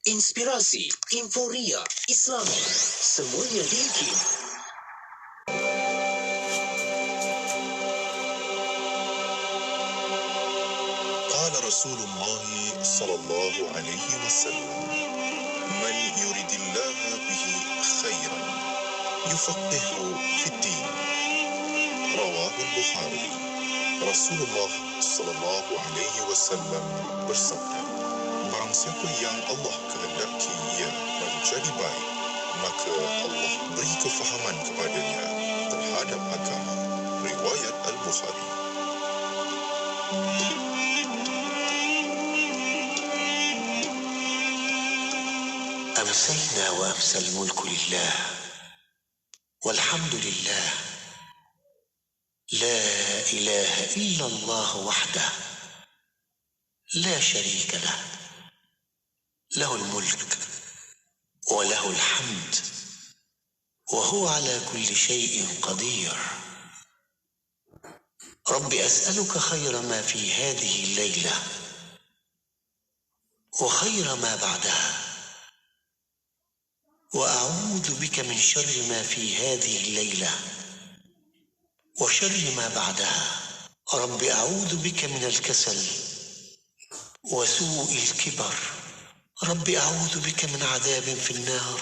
Inspirasi, Inforia, Islami, semuanya di IKIM. قال رسول الله صلى الله عليه وسلم من يريد الله به خيرا يفقهه في الدين رواه البخاري. Rasulullah sallallahu alaihi wasallam bersabda, barang siapa yang Allah kehendaki ia menjadi baik, maka Allah beri kefahaman kepadanya terhadap agama. Riwayat Al-Bukhari. أمسينا وأمسى الملك لله والحمد لله لا إله إلا الله وحده لا شريك له له الملك وله الحمد وهو على كل شيء قدير. رب أسألك خير ما في هذه الليلة وخير ما بعدها وأعوذ بك من شر ما في هذه الليلة وشر ما بعدها. رب أعوذ بك من الكسل وسوء الكبر. رب أعوذ بك من عذاب في النار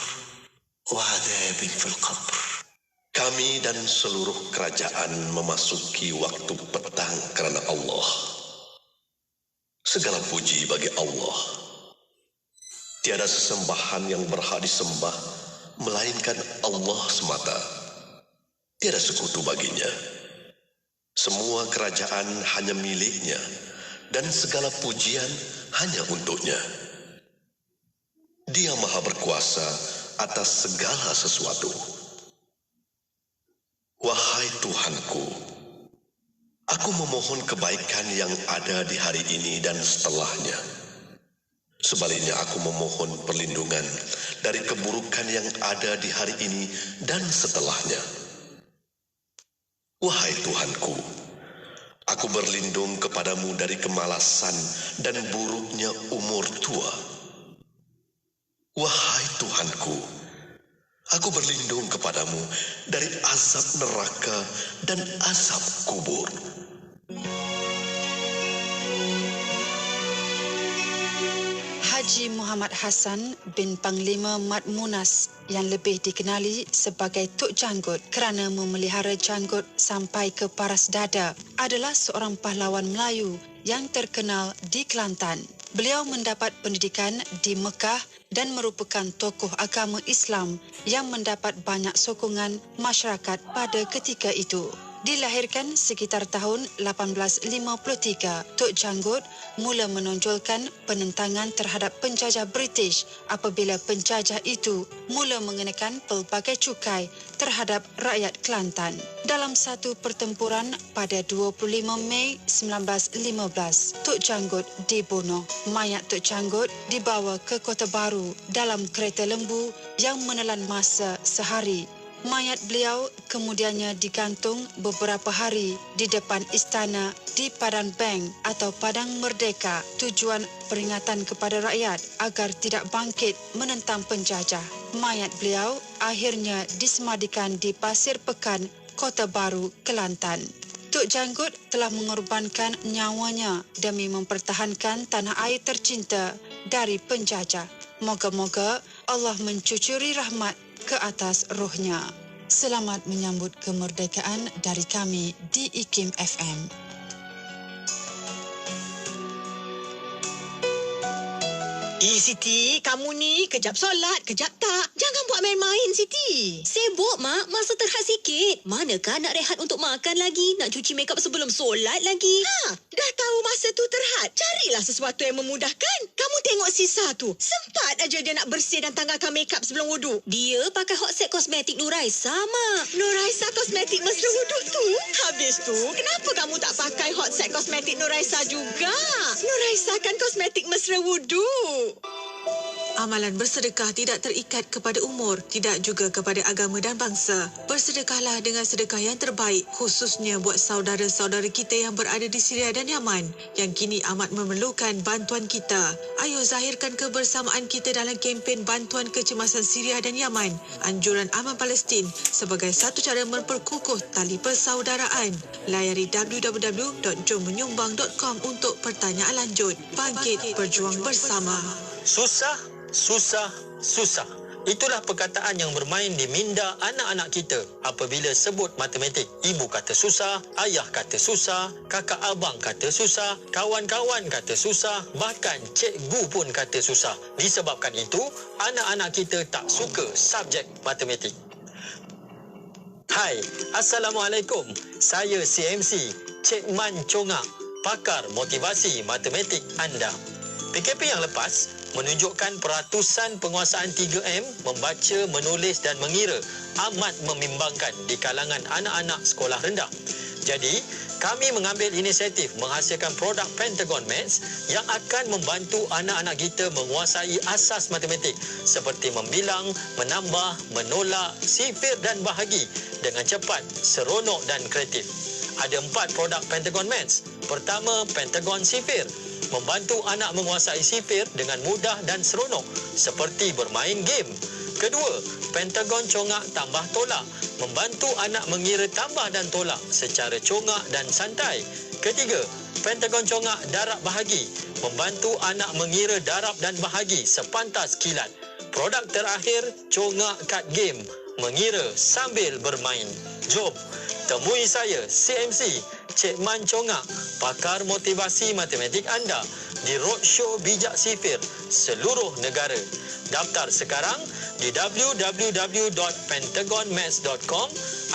وعذاب في القبر. Kami dan seluruh kerajaan memasuki waktu petang karena Allah. Segala puji bagi Allah. Tiada sesembahan yang berhak disembah melainkan Allah semata. Tiada sekutu baginya. Semua kerajaan hanya miliknya dan segala pujian hanya untuknya. Dia Maha berkuasa atas segala sesuatu. Wahai Tuhanku, aku memohon kebaikan yang ada di hari ini dan setelahnya. Sebaliknya aku memohon perlindungan dari keburukan yang ada di hari ini dan setelahnya. Wahai Tuhanku, aku berlindung kepadamu dari kemalasan dan buruknya umur tua. Wahai Tuhanku, aku berlindung kepadamu dari azab neraka dan azab kubur. Haji Muhammad Hassan bin Panglima Mat Munas yang lebih dikenali sebagai Tok Janggut kerana memelihara janggut sampai ke paras dada adalah seorang pahlawan Melayu yang terkenal di Kelantan. Beliau mendapat pendidikan di Mekah dan merupakan tokoh agama Islam yang mendapat banyak sokongan masyarakat pada ketika itu. Dilahirkan sekitar tahun 1853, Tok Janggut mula menonjolkan penentangan terhadap penjajah British apabila penjajah itu mula mengenakan pelbagai cukai terhadap rakyat Kelantan. Dalam satu pertempuran pada 25 Mei 1915, Tok Janggut dibunuh. Mayat Tok Janggut dibawa ke Kota Baru dalam kereta lembu yang menelan masa sehari. Mayat beliau kemudiannya digantung beberapa hari di depan istana di Padang Bank atau Padang Merdeka, tujuan peringatan kepada rakyat agar tidak bangkit menentang penjajah. Mayat beliau akhirnya disemadikan di Pasir Pekan, Kota Baru, Kelantan. Tok Janggut telah mengorbankan nyawanya demi mempertahankan tanah air tercinta dari penjajah. Moga-moga Allah mencucuri rahmat ke atas rohnya. Selamat menyambut kemerdekaan dari kami di IKIM FM. Siti, kamu ni kejap solat, kejap tak. Jangan buat main-main, Siti. Sibuk, Mak. Masa terhad sikit. Manakah nak rehat untuk makan lagi? Nak cuci makeup sebelum solat lagi? Dah tahu masa tu terhad. Carilah sesuatu yang memudahkan. Kamu tengok Sisa tu. Sempat aja dia nak bersih dan tanggalkan makeup sebelum wuduk. Dia pakai hot set kosmetik Nuraisa, Mak. Nuraisa kosmetik mesra wuduk tu. Habis tu, kenapa kamu tak pakai hot set kosmetik Nuraisa juga? Nuraisa kan kosmetik mesra wuduk. Amalan bersedekah tidak terikat kepada umur, tidak juga kepada agama dan bangsa. Bersedekahlah dengan sedekah yang terbaik, khususnya buat saudara-saudara kita yang berada di Syria dan Yaman, yang kini amat memerlukan bantuan kita. Ayo zahirkan kebersamaan kita dalam kempen bantuan kecemasan Syria dan Yaman, anjuran Aman Palestin, sebagai satu cara memperkukuh tali persaudaraan. Layari www.jommenyumbang.com untuk pertanyaan lanjut. Bangkit berjuang bersama. Susah. Itulah perkataan yang bermain di minda anak-anak kita apabila sebut matematik. Ibu kata susah, ayah kata susah, kakak abang kata susah, kawan-kawan kata susah, bahkan cikgu pun kata susah. Disebabkan itu, anak-anak kita tak suka subjek matematik. Hai, Assalamualaikum. Saya CMC, Cik Man Congak, pakar motivasi matematik anda. PKP yang lepas menunjukkan peratusan penguasaan 3M membaca, menulis dan mengira amat membimbangkan di kalangan anak-anak sekolah rendah. Jadi, kami mengambil inisiatif menghasilkan produk Pentagon Maths yang akan membantu anak-anak kita menguasai asas matematik seperti membilang, menambah, menolak, sifir dan bahagi dengan cepat, seronok dan kreatif. Ada 4 produk Pentagon Maths. Pertama, Pentagon Sifir, membantu anak menguasai sifir dengan mudah dan seronok seperti bermain game. Kedua, Pentagon Congak Tambah Tolak, membantu anak mengira tambah dan tolak secara congak dan santai. Ketiga, Pentagon Congak Darab Bahagi, membantu anak mengira darab dan bahagi sepantas kilat. Produk terakhir, Congak Kad Game, mengira sambil bermain. Jom, temui saya, CMC, Cik Man Congak, pakar motivasi matematik anda di Roadshow Bijak Sifir seluruh negara. Daftar sekarang di www.pentagonmaths.com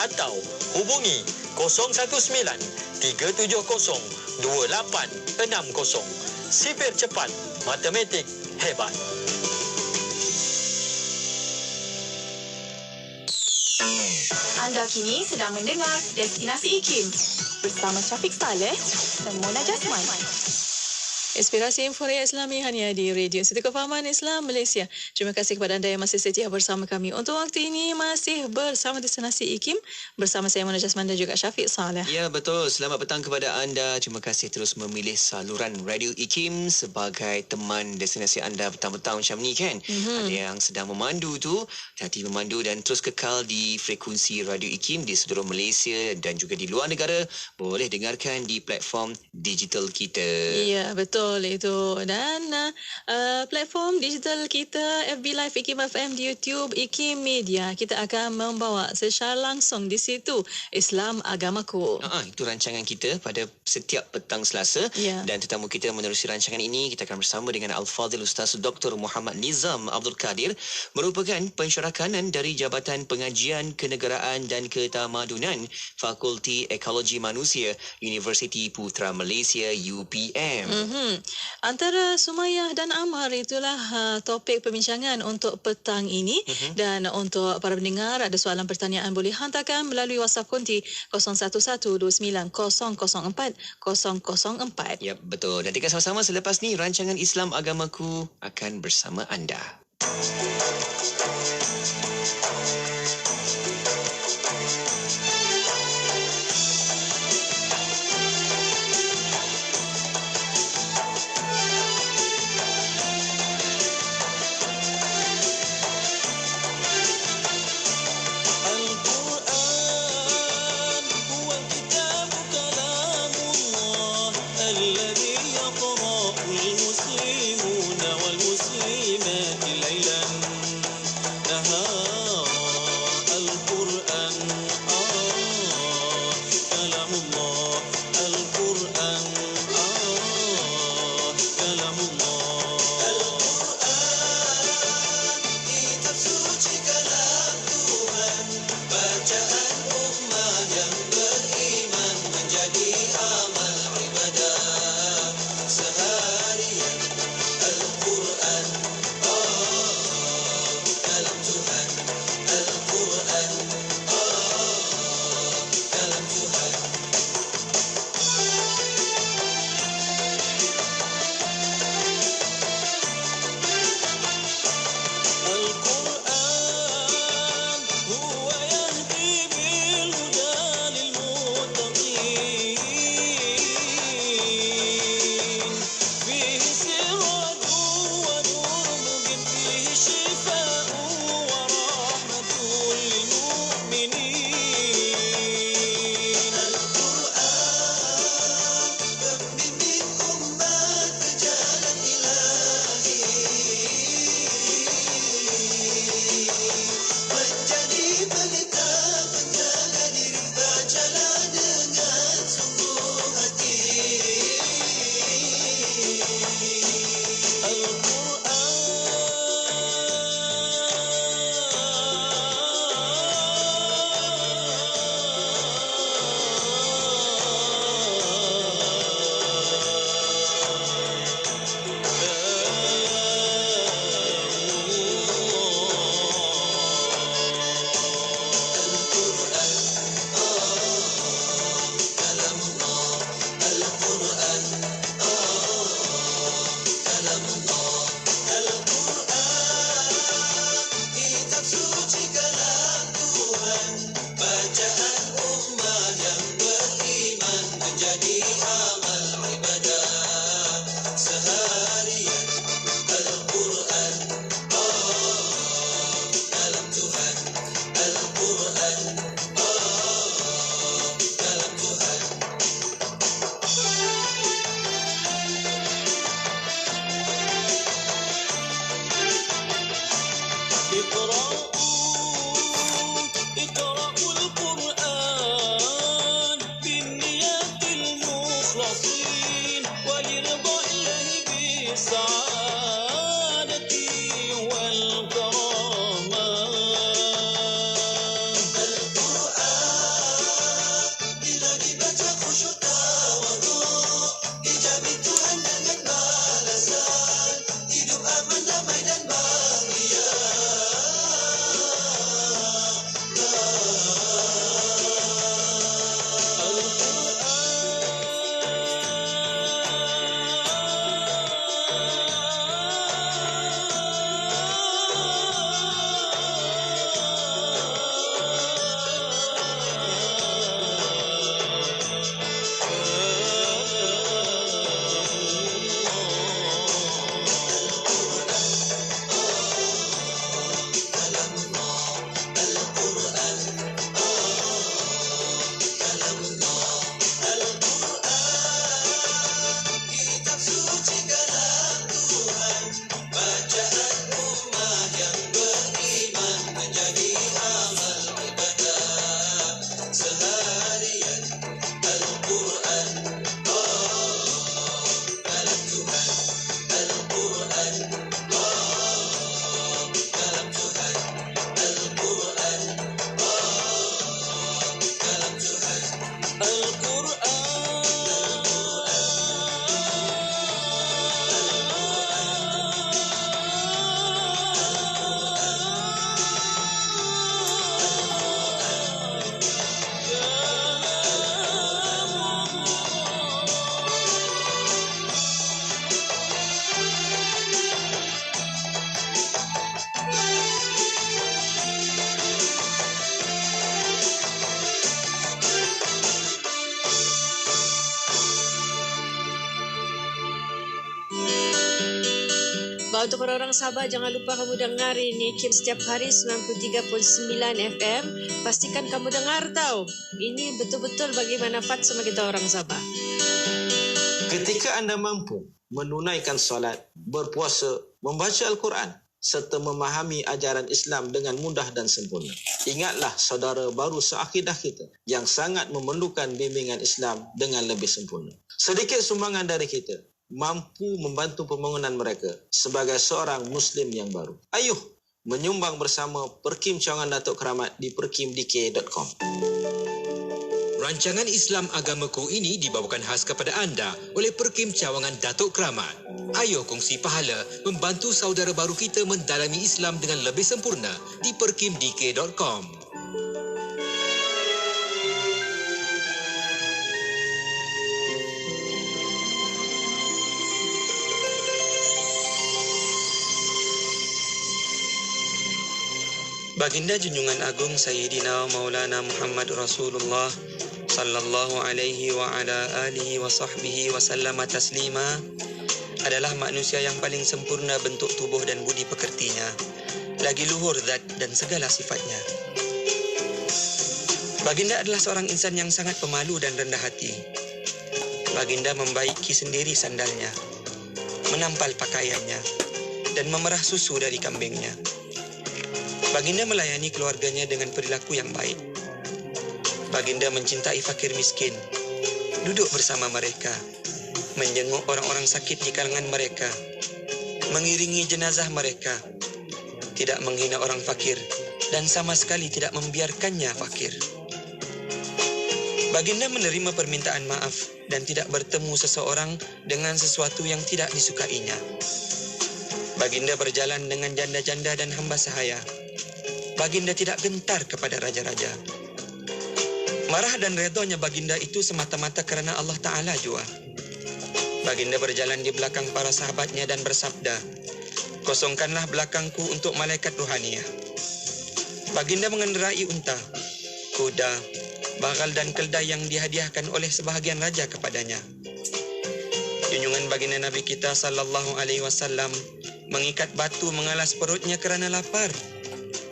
atau hubungi 019-370-2860. Sifir cepat, matematik hebat. Anda kini sedang mendengar Destinasi IKIM bersama Syafiq Saleh dan Mona Jasman. Inspirasi Inforia Islami hanya di Radio Institut Kefahaman Islam Malaysia. Terima kasih kepada anda yang masih setia bersama kami. Untuk waktu ini masih bersama Destinasi IKIM bersama saya Mona Jasman dan juga Syafiq Saleh. Ya, betul. Selamat petang kepada anda. Terima kasih terus memilih saluran Radio IKIM sebagai teman destinasi anda petang-petang macam ni kan. Ada yang sedang memandu tu, hati memandu dan terus kekal di frekuensi Radio IKIM di seluruh Malaysia dan juga di luar negara. Boleh dengarkan di platform digital kita. Ya, betul. Itu dan platform digital kita FB Live IKIM FM di YouTube IKIM Media, kita akan membawa secara langsung di situ Islam Agamaku. Itu rancangan kita pada setiap petang Selasa dan tetamu kita menerusi rancangan ini. Kita akan bersama dengan Al-Fadhil Ustaz Dr. Muhammad Nizam Abdul Kadir, merupakan pensyarakanan dari Jabatan Pengajian Kenegaraan dan Ketamadunan Fakulti Ekologi Manusia Universiti Putra Malaysia UPM. Antara Sumayyah dan Ammar itulah topik perbincangan untuk petang ini. Dan untuk para pendengar, ada soalan pertanyaan boleh hantarkan melalui WhatsApp konti 0112904004. Ya, betul. Nantikan sama-sama selepas ni rancangan Islam Agamaku akan bersama anda. Untuk orang-orang Sabah, jangan lupa kamu dengar ini Kim setiap hari 93.9 FM. Pastikan kamu dengar tau. Ini betul-betul bagi manfaat sama kita orang Sabah. Ketika anda mampu menunaikan solat, berpuasa, membaca Al-Quran serta memahami ajaran Islam dengan mudah dan sempurna. Ingatlah saudara baru seakidah kita yang sangat memerlukan bimbingan Islam dengan lebih sempurna. Sedikit sumbangan dari kita mampu membantu pembangunan mereka sebagai seorang Muslim yang baru. Ayuh menyumbang bersama Perkim Cawangan Datuk Keramat di perkimdk.com. Rancangan Islam Agamaku ini dibawakan khas kepada anda oleh Perkim Cawangan Datuk Keramat. Ayuh kongsi pahala membantu saudara baru kita mendalami Islam dengan lebih sempurna di perkimdk.com. Baginda Junjungan Agung Sayyidina Maulana Muhammad Rasulullah sallallahu alaihi wa ala alihi wa sahbihi wa sallama taslima adalah manusia yang paling sempurna bentuk tubuh dan budi pekertinya, lagi luhur zat dan segala sifatnya. Baginda adalah seorang insan yang sangat pemalu dan rendah hati. Baginda membaiki sendiri sandalnya, menampal pakaiannya, dan memerah susu dari kambingnya. Baginda melayani keluarganya dengan perilaku yang baik. Baginda mencintai fakir miskin, duduk bersama mereka, menjenguk orang-orang sakit di kalangan mereka, mengiringi jenazah mereka, tidak menghina orang fakir, dan sama sekali tidak membiarkannya fakir. Baginda menerima permintaan maaf dan tidak bertemu seseorang dengan sesuatu yang tidak disukainya. Baginda berjalan dengan janda-janda dan hamba sahaya. Baginda tidak gentar kepada raja-raja. Marah dan redhonya Baginda itu semata-mata kerana Allah Ta'ala jua. Baginda berjalan di belakang para sahabatnya dan bersabda, "Kosongkanlah belakangku untuk malaikat ruhaniyah." Baginda mengendarai unta, kuda, bagal dan keldai yang dihadiahkan oleh sebahagian raja kepadanya. Junjungan baginda Nabi kita sallallahu alaihi wasallam mengikat batu mengalas perutnya kerana lapar.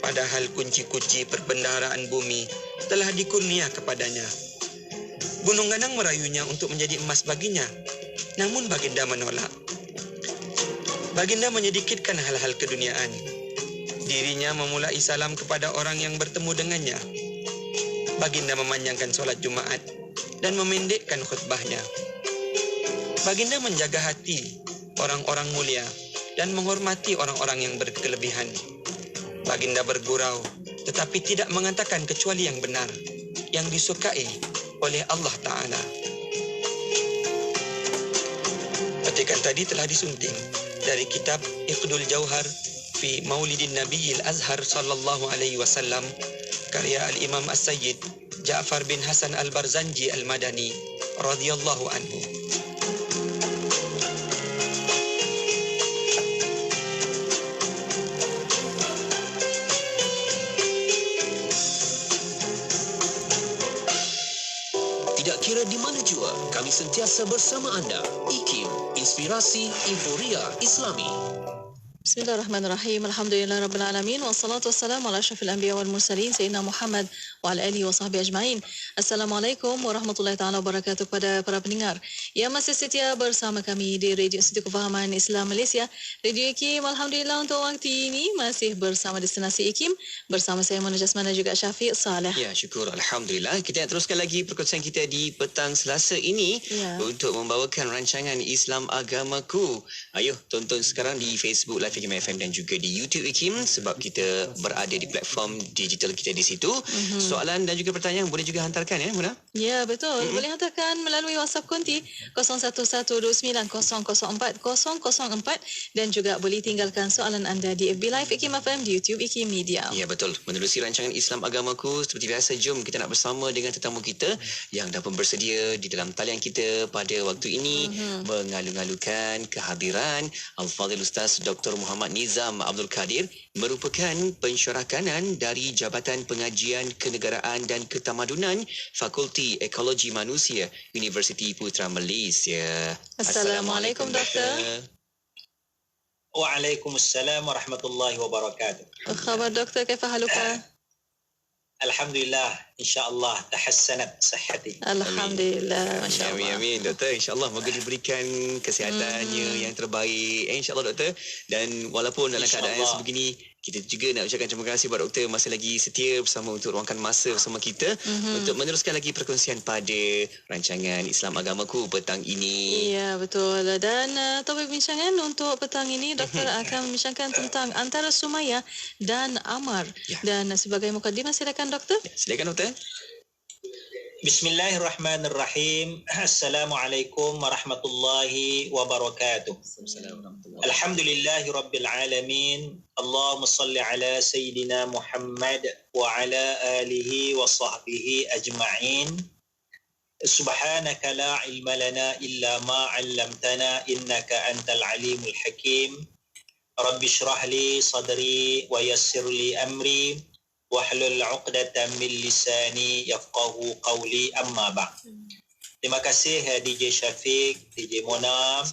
Padahal kunci-kunci perbendaharaan bumi telah dikurnia kepadanya. Gunung Ganang merayunya untuk menjadi emas baginya, namun baginda menolak. Baginda menyedikitkan hal-hal keduniaan. Dirinya memulai salam kepada orang yang bertemu dengannya. Baginda memanjangkan solat Jumaat dan memendekkan khutbahnya. Baginda menjaga hati orang-orang mulia dan menghormati orang-orang yang berkelebihan. Baginda bergurau tetapi tidak mengatakan kecuali yang benar, yang disukai oleh Allah Ta'ala. Petikan tadi telah disunting dari kitab Iqdul Jauhar fi Maulidin Nabiyil Azhar sallallahu alaihi wasallam karya Al-Imam As-Sayyid Ja'far bin Hasan Al-Barzanji Al-Madani radhiyallahu anhu. Tidak kira di mana jua, kami sentiasa bersama anda. IKIM, Inspirasi Inforia Islami. Bismillahirrahmanirrahim. Alhamdulillahirabbil alamin wassalatu wassalamu ala asyrafil anbiya wal mursalin sayyidina Muhammad wa ala alihi wasahbihi ajmain. Assalamualaikum warahmatullahi taala wabarakatuh kepada para pendengar yang masih setia bersama kami di Radio Institut Kefahaman Islam Malaysia, Radio IKIM. Alhamdulillah untuk waktu ini masih bersama destinasi IKIM bersama saya Mona Jasmine dan juga Syafiq Saleh. Ya, syukur alhamdulillah. Kita teruskan lagi perkongsian kita di petang Selasa ini untuk membawakan rancangan Islam Agamaku. Ayo tonton sekarang di Facebook Live IKIM FM dan juga di YouTube IKIM sebab kita berada di platform digital kita di situ. Soalan dan juga pertanyaan boleh juga hantarkan ya, Mona? Ya, betul. Boleh hantarkan melalui WhatsApp konti 0112904004 dan juga boleh tinggalkan soalan anda di FB Live IKIM FM, di YouTube IKIM Media. Ya, betul. Menerusi rancangan Islam Agamaku seperti biasa, jom kita nak bersama dengan tetamu kita yang dah pun bersedia di dalam talian kita pada waktu ini mengalu-alukan kehadiran Al-Fadhil Ustaz Dr. Muhammad Nizam Abdul Kadir, merupakan pensyarakanan dari Jabatan Pengajian Kenegaraan dan Ketamadunan Fakulti Ekologi Manusia Universiti Putra Malaysia. Assalamualaikum Doktor. Waalaikumsalam warahmatullahi wabarakatuh. Khabar Doktor, kaifa haluka? Alhamdulillah, insyaAllah tahassanat sihhati. Alhamdulillah, Masya Allah. Amin, Doktor. InsyaAllah moga diberikan kesihatannya yang terbaik. InsyaAllah, Doktor. Dan walaupun dalam keadaan yang sebegini, kita juga nak ucapkan terima kasih kepada Doktor masih lagi setia bersama untuk ruangkan masa bersama kita untuk meneruskan lagi perkongsian pada rancangan Islam Agamaku petang ini. Ya, betul. Dan topik bincangan untuk petang ini, Doktor akan membincangkan tentang antara Sumayyah dan Ammar. Dan sebagai mukadimah, silakan Doktor. Silakan Doktor. Bismillahirrahmanirrahim. Assalamualaikum warahmatullahi wabarakatuh. Alhamdulillahi rabbil alamin. Allahumma salli ala Sayyidina Muhammad wa ala alihi wa sahbihi ajma'in. Subhanaka la ilma lana illa ma 'allamtana innaka antal alimul hakim. Rabbi shrah li sadri wa yassir li amri. Wahlul 'uqdatam min lisani yafqahu qawli, amma ba'd. Terima kasih DJ Syafiq, DJ Mona,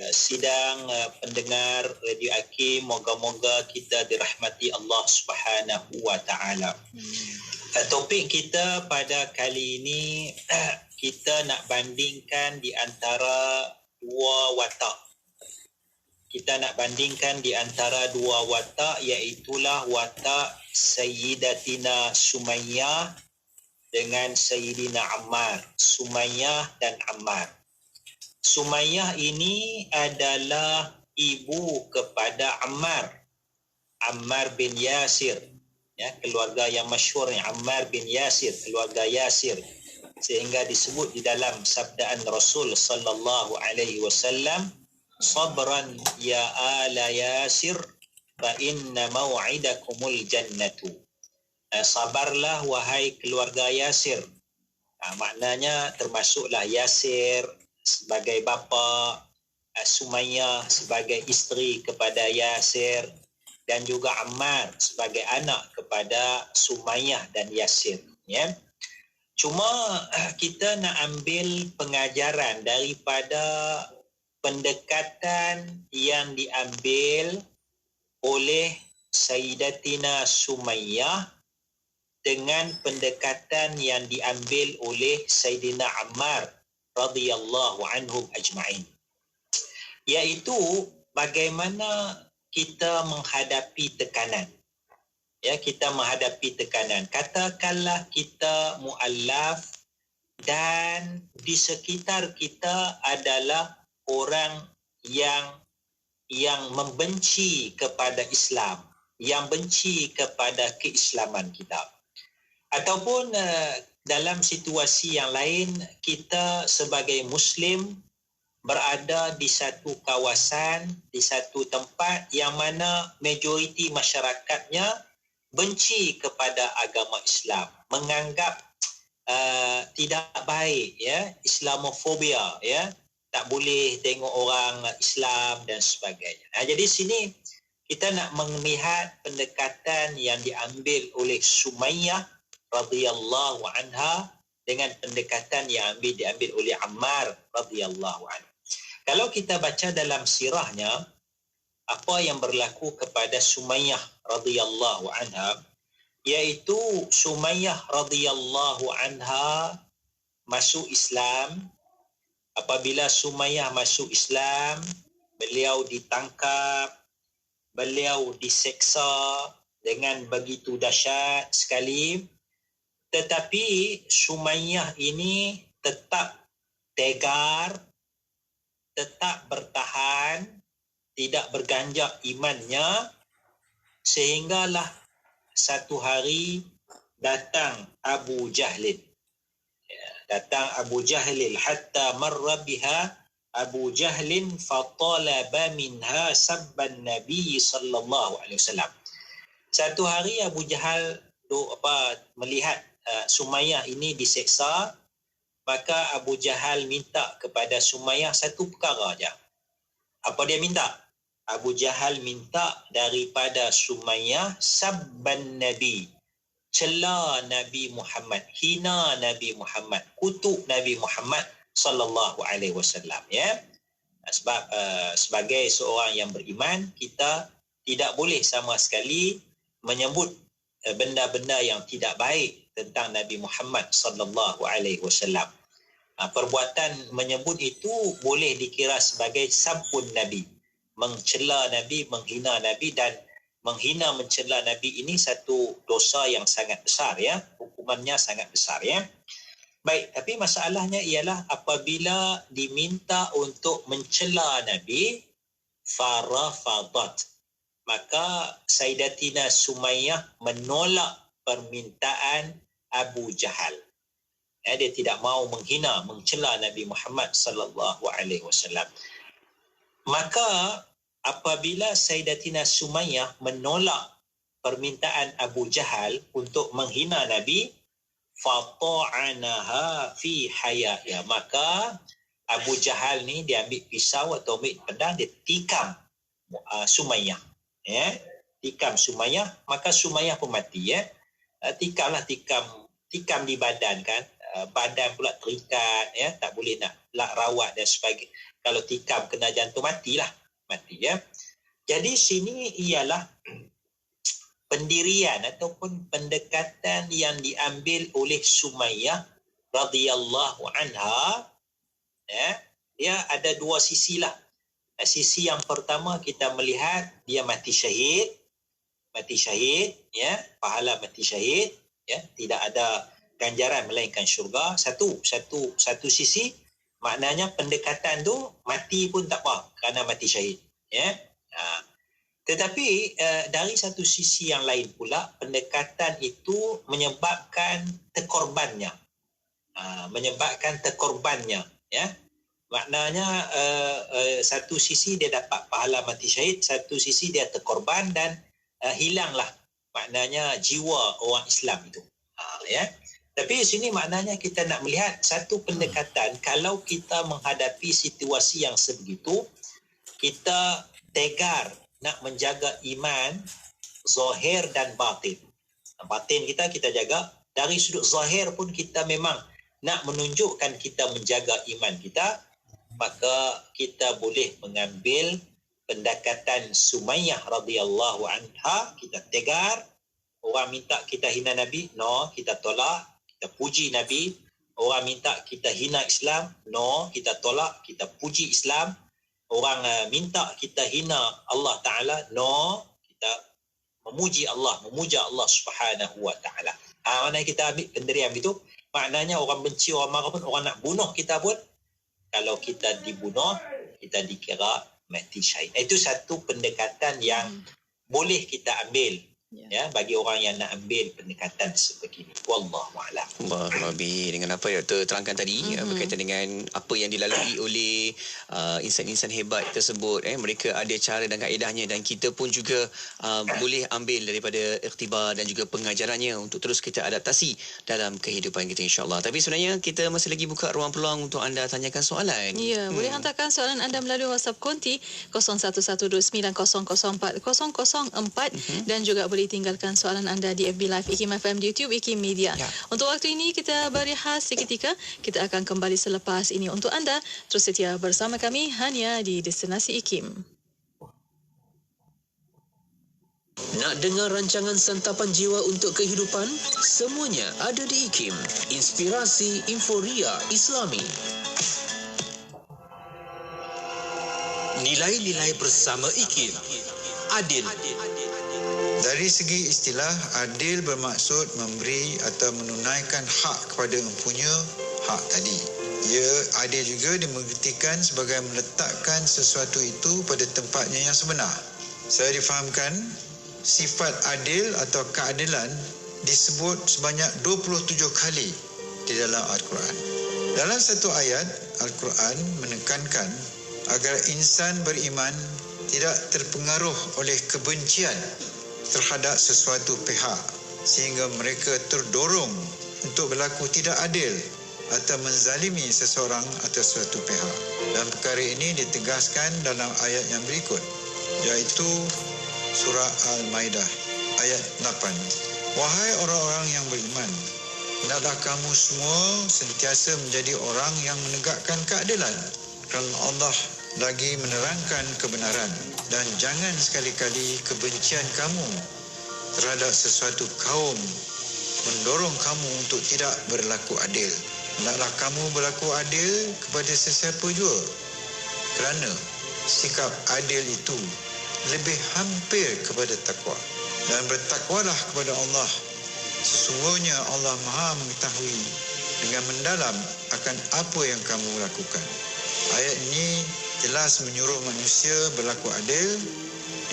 sidang pendengar Radio IKIM. Moga-moga kita dirahmati Allah Subhanahu wa taala. Topik kita pada kali ini kita nak bandingkan di antara dua watak. Kita nak bandingkan di antara dua watak, iaitulah watak Sayyidatina Sumayyah dengan Sayyidina Ammar. Sumayyah dan Ammar. Sumayyah ini adalah ibu kepada Ammar. Ammar bin Yasir. Ya, keluarga yang masyhur ni, Ammar bin Yasir, keluarga Yasir. Sehingga disebut di dalam sabdaan Rasul sallallahu alaihi wasallam, sabran ya ala Yasir fa inna maw'idakumul jannatu. Sabarlah wahai keluarga Yasir. Maknanya termasuklah Yasir sebagai bapa, Sumayyah sebagai isteri kepada Yasir, dan juga Ammar sebagai anak kepada Sumayyah dan Yasir. Ya. Cuma kita nak ambil pengajaran daripada pendekatan yang diambil oleh Sayyidatina Sumayyah dengan pendekatan yang diambil oleh Sayyidina Ammar radhiyallahu anhum ajma'in. Iaitu bagaimana kita menghadapi tekanan. ya, kita menghadapi tekanan. Katakanlah kita mu'allaf dan di sekitar kita adalah orang yang membenci kepada Islam, yang benci kepada keislaman kita. Ataupun dalam situasi yang lain, kita sebagai Muslim berada di satu kawasan, di satu tempat yang mana majoriti masyarakatnya benci kepada agama Islam, menganggap tidak baik, ya, Islamofobia, ya, tak boleh tengok orang Islam dan sebagainya. Jadi sini kita nak melihat pendekatan yang diambil oleh Sumayyah radhiyallahu anha dengan pendekatan yang diambil oleh Ammar radhiyallahu anhu. Kalau kita baca dalam sirahnya, apa yang berlaku kepada Sumayyah radhiyallahu anha, iaitu Sumayyah radhiyallahu anha masuk Islam. Apabila Sumayyah masuk Islam, beliau ditangkap, beliau diseksa dengan begitu dahsyat sekali. Tetapi Sumayyah ini tetap tegar, tetap bertahan, tidak berganjak imannya, sehinggalah satu hari datang Abu Jahlin. Datang Abu Jahlin hatta marra biha Abu Jahlin fatalaba minha sabban Nabi sallallahu alaihi wasallam. Satu hari Abu Jahal melihat Sumayyah ini diseksa, maka Abu Jahal minta kepada Sumayyah satu perkara aja. Apa dia minta? Abu Jahal minta daripada Sumayyah sabban Nabi, cela Nabi Muhammad, hina Nabi Muhammad, kutuk Nabi Muhammad sallallahu alaihi wasallam, ya. Sebab sebagai seorang yang beriman, kita tidak boleh sama sekali menyebut benda-benda yang tidak baik tentang Nabi Muhammad sallallahu alaihi wasallam. Perbuatan menyebut itu boleh dikira sebagai sabbun Nabi, mencela Nabi, menghina Nabi, dan menghina mencela Nabi ini satu dosa yang sangat besar, ya. Hukumannya sangat besar, ya. Baik, tapi masalahnya ialah apabila diminta untuk mencela Nabi, farafadat, maka Sayyidatina Sumayyah menolak permintaan Abu Jahal. Dia tidak mahu menghina, mencela Nabi Muhammad sallallahu alaihi wasallam. Maka apabila Sayyidatina Sumayyah menolak permintaan Abu Jahal untuk menghina Nabi, fata'anaha fi hayaiha, maka Abu Jahal ni dia ambil pisau atau ambil pedang, dia tikam Sumayyah, ya, tikam Sumayyah, maka Sumayyah pun mati, ya. Tikam di badan, kan, badan pula terikat, ya, tak boleh nak rawat dan sebagainya. Kalau tikam kena jantung, mati, ya. Jadi sini ialah pendirian ataupun pendekatan yang diambil oleh Sumayyah radhiyallahu anha, ya. Dia ada dua sisi lah. Sisi yang pertama kita melihat dia mati syahid, ya, pahala mati syahid, ya, tidak ada ganjaran melainkan syurga. Satu sisi maknanya pendekatan tu mati pun tak apa kerana mati syahid, ya. Tetapi dari satu sisi yang lain pula, pendekatan itu menyebabkan terkorbannya, ya. Maknanya satu sisi dia dapat pahala mati syahid, satu sisi dia terkorban dan hilanglah maknanya jiwa orang Islam itu, ya. Tapi di sini maknanya kita nak melihat satu pendekatan. Kalau kita menghadapi situasi yang sebegitu, kita tegar nak menjaga iman zahir dan batin. Batin kita jaga. Dari sudut zahir pun kita memang nak menunjukkan kita menjaga iman kita, maka kita boleh mengambil pendekatan Sumayyah radhiyallahu anha. Kita tegar. Orang minta kita hina Nabi, no, kita tolak. Kita puji Nabi. Orang minta kita hina Islam, no, kita tolak, kita puji Islam. Orang minta kita hina Allah Ta'ala, no, kita memuji Allah, memuja Allah Subhanahu wa taala. Mana kita ambil pendirian itu, maknanya orang benci, orang marah pun, orang nak bunuh kita pun, kalau kita dibunuh, kita dikira mati syahid. Itu satu pendekatan yang boleh kita ambil. Ya, bagi orang yang nak ambil pendekatan sebegini. Wallahu a'lam. Lebih dengan apa yang Dr. terangkan tadi berkaitan dengan apa yang dilalui oleh insan-insan hebat tersebut. Mereka ada cara dan kaedahnya, dan kita pun juga boleh ambil daripada iktibar dan juga pengajarannya untuk terus kita adaptasi dalam kehidupan kita, insya-Allah. Tapi sebenarnya kita masih lagi buka ruang peluang untuk anda tanyakan soalan. Ya, boleh hantarkan soalan anda melalui WhatsApp konti 0112900404 dan juga boleh tinggalkan soalan anda di FB Live IKIM FM, di YouTube IKIM Media. Untuk waktu ini kita berehat seketika. Kita akan kembali selepas ini untuk anda. Terus setia bersama kami hanya di Destinasi IKIM. Nak dengar rancangan santapan jiwa untuk kehidupan? Semuanya ada di IKIM. Inspirasi Inforia Islami. Nilai-nilai bersama IKIM. Adil. Dari segi istilah, adil bermaksud memberi atau menunaikan hak kepada empunya hak tadi. Ia adil juga dimengertikan sebagai meletakkan sesuatu itu pada tempatnya yang sebenar. Saya difahamkan, sifat adil atau keadilan disebut sebanyak 27 kali di dalam Al-Quran. Dalam satu ayat, Al-Quran menekankan agar insan beriman tidak terpengaruh oleh kebencian terhadap sesuatu pihak sehingga mereka terdorong untuk berlaku tidak adil atau menzalimi seseorang atau suatu pihak. Dan perkara ini ditegaskan dalam ayat yang berikut, iaitu surah Al-Maidah ayat 8. Wahai orang-orang yang beriman, hendaklah kamu semua sentiasa menjadi orang yang menegakkan keadilan, kerana Allah lagi menerangkan kebenaran, dan jangan sekali-kali kebencian kamu terhadap sesuatu kaum mendorong kamu untuk tidak berlaku adil. Hendaklah kamu berlaku adil kepada sesiapa jua, kerana sikap adil itu lebih hampir kepada takwa. Dan bertakwalah kepada Allah. Sesungguhnya Allah Maha mengetahui dengan mendalam akan apa yang kamu lakukan. Ayat ini jelas menyuruh manusia berlaku adil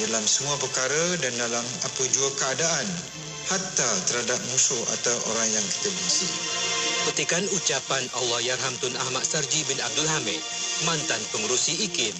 dalam semua perkara dan dalam apa jua keadaan, hatta terhadap musuh atau orang yang kita benci. Petikan ucapan Allahyarham Tun Ahmad Sarji bin Abdul Hamid, mantan pengerusi IKIM.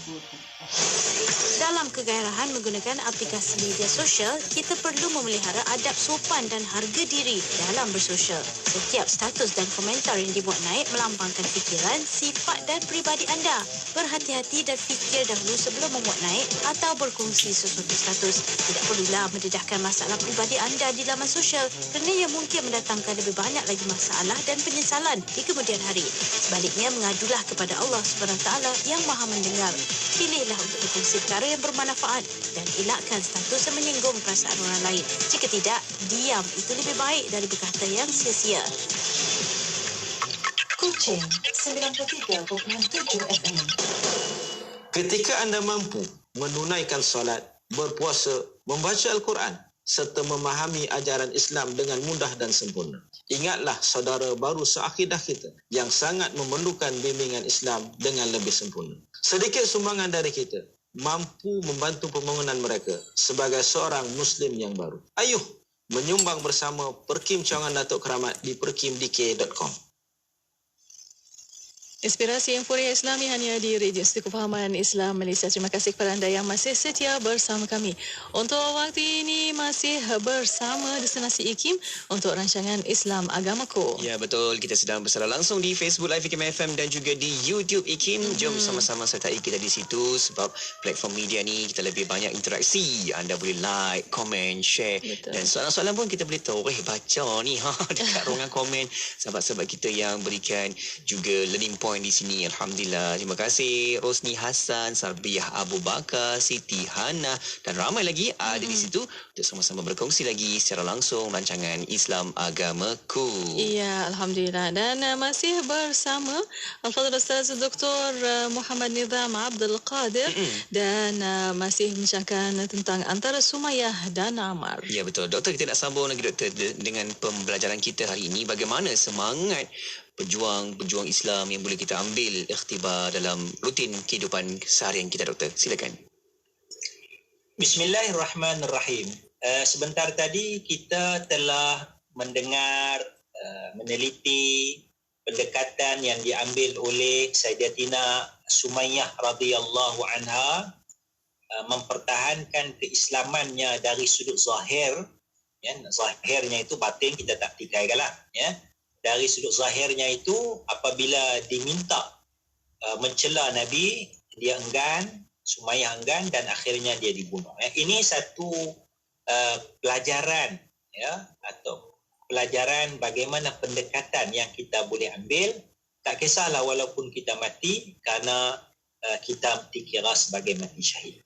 Dalam kegairahan menggunakan aplikasi media sosial, kita perlu memelihara adab sopan dan harga diri dalam bersosial. Setiap status dan komentar yang dibuat naik melambangkan fikiran, sifat dan peribadi anda. Berhati-hati dan fikir dahulu sebelum membuat naik atau berkongsi sesuatu status. Tidak perlulah mendedahkan masalah peribadi anda di laman sosial kerana ia mungkin mendatangkan lebih banyak lagi masalah dan penyesalan di kemudian hari. Sebaliknya, mengadulah kepada Allah SWT yang Maha mendengar. Pilihlah untuk berkongsi perkara yang bermanfaat dan elakkan status yang menyinggung perasaan orang lain. Jika tidak, diam itu lebih baik dari berkata yang sia-sia. Kuching 93.7 FM. Ketika anda mampu menunaikan solat, berpuasa, membaca Al-Quran serta memahami ajaran Islam dengan mudah dan sempurna, ingatlah saudara baru seakidah kita yang sangat memerlukan bimbingan Islam dengan lebih sempurna. Sedikit sumbangan dari kita mampu membantu pembangunan mereka sebagai seorang Muslim yang baru. Ayuh menyumbang bersama Perkim Cawangan Datuk Keramat di perkimdk.com. Inspirasi Inforia Islami hanya di Radio Setuku Fahaman Islam Malaysia. Terima kasih kepada anda yang masih setia bersama kami. Untuk waktu ini masih bersama Destinasi IKIM untuk rancangan Islam Agamaku. Ya, betul. Kita sedang bersara langsung di Facebook Live IKIM FM dan juga di YouTube IKIM. Jom sama-sama sertai kita di situ sebab platform media ni kita lebih banyak interaksi. Anda boleh like, komen, share. Betul. Dan soalan-soalan pun kita boleh tahu. Baca ni dekat ruangan komen. Sahabat-sahabat kita yang berikan juga learning point poin di sini. Alhamdulillah. Terima kasih Rosni Hassan, Sarbiah Abu Bakar, Siti Hana dan ramai lagi ada di situ untuk sama-sama berkongsi lagi secara langsung rancangan Islam Agamaku. Iya, Alhamdulillah. Dan masih bersama Al-Fadhil Ustaz Dr. Muhammad Nizam Abdul Qadir dan masih bincangkan tentang antara Sumayyah dan Ammar. Ya, betul. Doktor, kita nak sambung lagi doktor dengan pembelajaran kita hari ini. Bagaimana semangat pejuang Islam yang boleh kita ambil ikhtibar dalam rutin kehidupan seharian kita, doktor. Silakan. Bismillahirrahmanirrahim. Sebentar tadi kita telah mendengar, meneliti pendekatan yang diambil oleh Sayyidatina Sumayyah radhiyallahu anha, mempertahankan keislamannya dari sudut zahir. Ya, zahirnya itu, batin kita tak tikaikanlah, ya. Dari sudut zahirnya itu, apabila diminta mencela Nabi, dia enggan, Sumayyah enggan dan akhirnya dia dibunuh. Ya. Ini satu pelajaran, ya, atau pelajaran bagaimana pendekatan yang kita boleh ambil. Tak kisahlah walaupun kita mati kerana kita dikira sebagai mati syahid.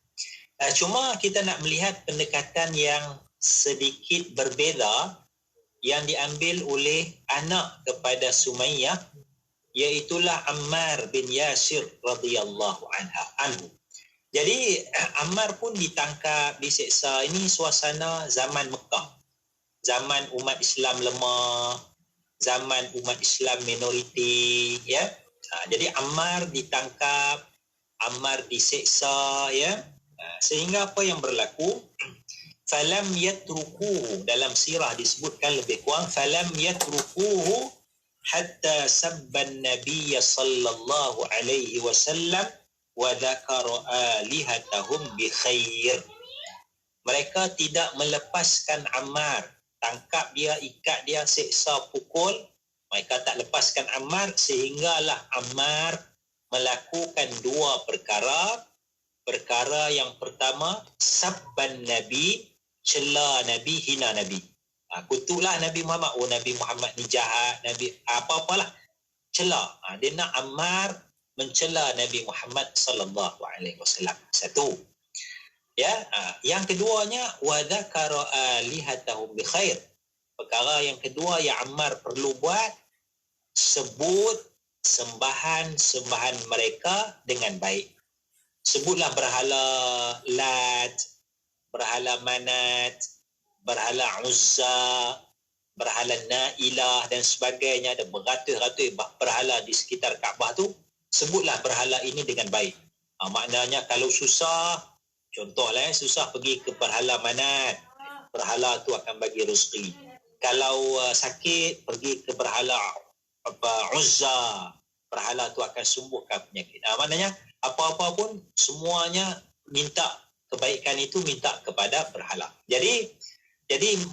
Cuma kita nak melihat pendekatan yang sedikit berbeza yang diambil oleh anak kepada Sumayyah, iaitulah Ammar bin Yasir radhiyallahu anhu. Jadi Ammar pun ditangkap, diseksa. Ini suasana zaman Mekah. Zaman umat Islam lemah, zaman umat Islam minoriti, ya. Jadi Ammar ditangkap, Ammar diseksa, ya. Sehingga apa yang berlaku? Falam yatrukuhu, dalam sirah disebutkan lebih kurang, falam yatrukuhu hatta sabban Nabiy sallallahu alaihi wasallam wa dzakara alihatahum bi khair. Mereka tidak melepaskan Ammar, tangkap dia, ikat dia, seksa, pukul. Mereka tak lepaskan Ammar sehinggalah Ammar melakukan dua perkara. Perkara yang pertama, sabban Nabi, cela Nabi, hina Nabi. Kutuklah Nabi Muhammad. Oh, Nabi Muhammad ni jahat, Nabi apa-apalah. Cela. Dia nak Ammar mencela Nabi Muhammad sallallahu alaihi wasallam. Satu. Ya, yang keduanya, wa dzakara alihatahum bi khair. Perkara yang kedua yang Ammar perlu buat, sebut sembahan mereka dengan baik. Sebutlah berhala Lat, berhala Manat, berhala Uzza, berhala Nailah dan sebagainya. Ada beratus-ratus berhala di sekitar Kaabah tu. Sebutlah berhala ini dengan baik. Maknanya kalau susah, contohlah susah, pergi ke berhala Manat. Berhala tu akan bagi rezeki. Kalau sakit, pergi ke berhala Uzza. Berhala tu akan sembuhkan penyakit. Maknanya apa-apa pun semuanya minta kebaikan itu minta kepada berhala. Jadi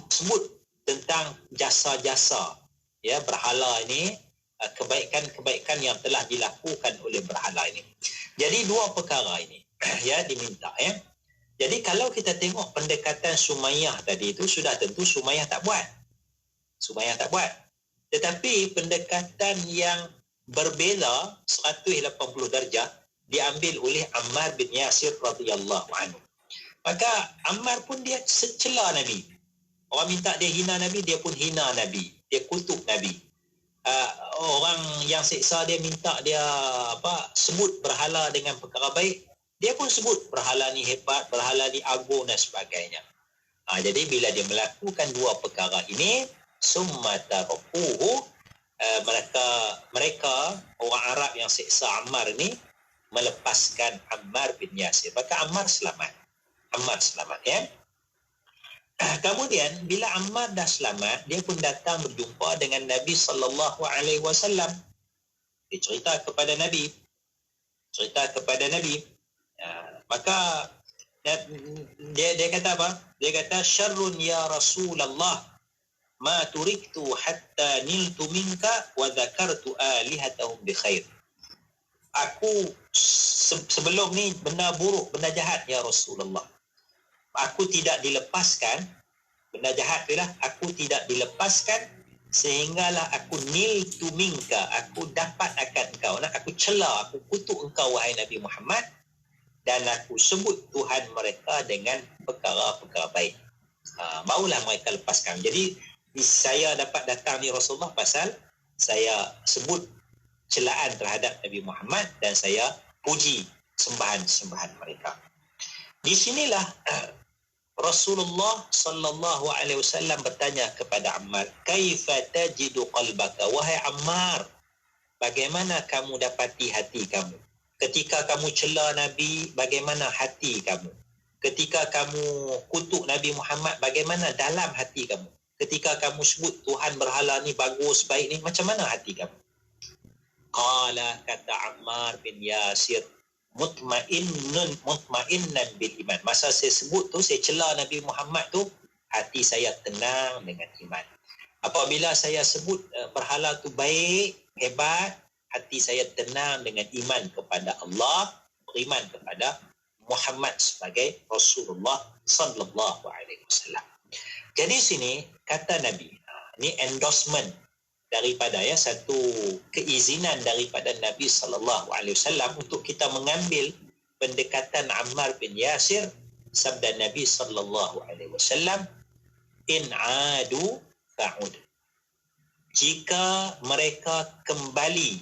sebut tentang jasa-jasa, ya, berhala ini, kebaikan-kebaikan yang telah dilakukan oleh berhala ini. Jadi dua perkara ini ya diminta, ya. Jadi kalau kita tengok pendekatan Sumayyah tadi itu, sudah tentu Sumayyah tak buat. Tetapi pendekatan yang berbeza 180 darjah diambil oleh Ammar bin Yasir radhiyallahu anhu. Maka Ammar pun dia secela Nabi. Orang minta dia hina Nabi, dia pun hina Nabi. Dia kutuk Nabi. Orang yang seksa dia minta dia sebut berhala dengan perkara baik, dia pun sebut berhala ni hebat, berhala ni agung dan sebagainya. Jadi bila dia melakukan dua perkara ini, summa tarakuhu, mereka orang Arab yang seksa Ammar ni melepaskan Ammar bin Yasir. Maka Ammar selamat, ya. Kemudian bila Ammar dah selamat, dia pun datang berjumpa dengan Nabi sallallahu alaihi wasallam. Dia cerita kepada Nabi. Maka dia kata apa? Dia kata, syarrun ya Rasulullah, ma turiktu hatta niltu minka wa dzakartu alihatahum bi khair. Aku sebelum ni benda buruk, benda jahat ya Rasulullah. Aku tidak dilepaskan, benda jahat itulah, aku tidak dilepaskan sehinggalah aku niltu minka, aku dapat akan engkau, aku cela, aku kutuk engkau wahai Nabi Muhammad, dan aku sebut Tuhan mereka dengan perkara-perkara baik. Barulah mereka lepaskan. Jadi saya dapat datang ni Rasulullah pasal saya sebut celaan terhadap Nabi Muhammad dan saya puji sembahan-sembahan mereka. Di sinilah Rasulullah sallallahu alaihi wasallam bertanya kepada Ammar, "Kaifa tajidu qalbaka?" Wahai Ammar, bagaimana kamu dapati hati kamu? Ketika kamu cela Nabi, bagaimana hati kamu? Ketika kamu kutuk Nabi Muhammad, bagaimana dalam hati kamu? Ketika kamu sebut Tuhan berhala ni bagus, baik ni, macam mana hati kamu? Qala, kata Ammar bin Yasir, mutmainnan bil iman. Masa saya sebut tu, saya cela Nabi Muhammad tu, hati saya tenang dengan iman. Apabila saya sebut berhala tu baik, hebat, hati saya tenang dengan iman kepada Allah, beriman kepada Muhammad sebagai Rasulullah sallallahu alaihi wasallam. Jadi sini kata Nabi, ini endorsement daripada satu keizinan daripada Nabi sallallahu alaihi wasallam untuk kita mengambil pendekatan Ammar bin Yasir. Sabda Nabi sallallahu alaihi wasallam, in adu fa'ud. Jika mereka kembali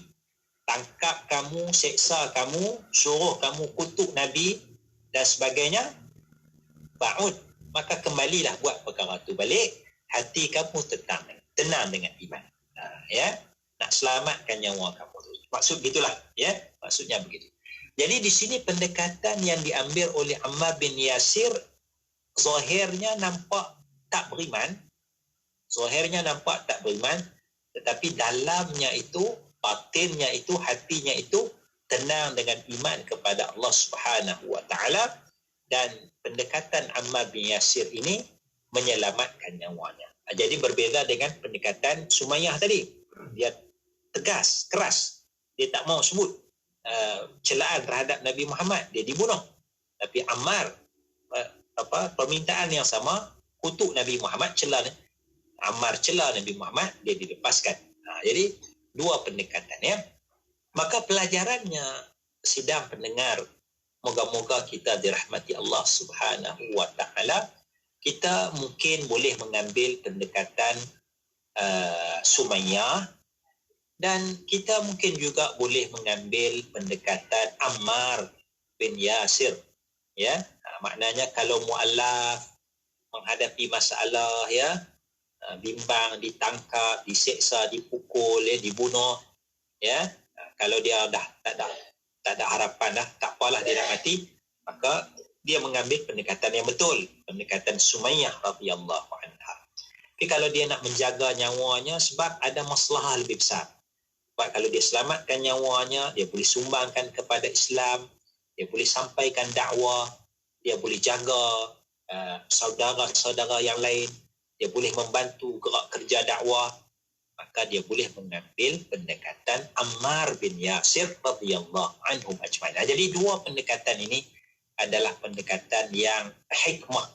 tangkap kamu, seksa kamu, suruh kamu kutuk Nabi dan sebagainya, fa'ud, maka kembalilah buat perkara itu balik, hati kamu tenang dengan iman. Nak selamatkan nyawa kamu. Maksud gitulah, maksudnya begitu. Jadi di sini pendekatan yang diambil oleh Ammar bin Yasir, zahirnya nampak tak beriman, tetapi dalamnya itu, batinnya itu, hatinya itu tenang dengan iman kepada Allah Subhanahu wa taala, dan pendekatan Ammar bin Yasir ini menyelamatkan nyawanya. Jadi berbeza dengan pendekatan Sumayyah tadi. Dia tegas, keras. Dia tak mau sebut celaan terhadap Nabi Muhammad, dia dibunuh. Tapi Ammar permintaan yang sama, kutuk Nabi Muhammad, Ammar cela Nabi Muhammad, dia dilepaskan. Jadi dua pendekatan Maka pelajarannya, sidang pendengar, moga-moga kita dirahmati Allah Subhanahu wa taala, kita mungkin boleh mengambil pendekatan Sumayyah, dan kita mungkin juga boleh mengambil pendekatan Ammar bin Yasir. Maknanya kalau muallaf menghadapi masalah, bimbang, ditangkap, diseksa, dipukul, dibunuh, kalau dia dah tak ada harapan dah, tak apalah dia nak mati, maka dia mengambil pendekatan yang betul, pendekatan Sumayyah radhiyallahu anha. Tapi kalau dia nak menjaga nyawanya, sebab ada masalah lebih besar. Sebab kalau dia selamatkan nyawanya, dia boleh sumbangkan kepada Islam, dia boleh sampaikan dakwah, dia boleh jaga saudara-saudara yang lain, dia boleh membantu gerak kerja dakwah, maka dia boleh mengambil pendekatan Ammar bin Yasir radhiyallahu anhum ajma'in. Jadi dua pendekatan ini adalah pendekatan yang hikmah,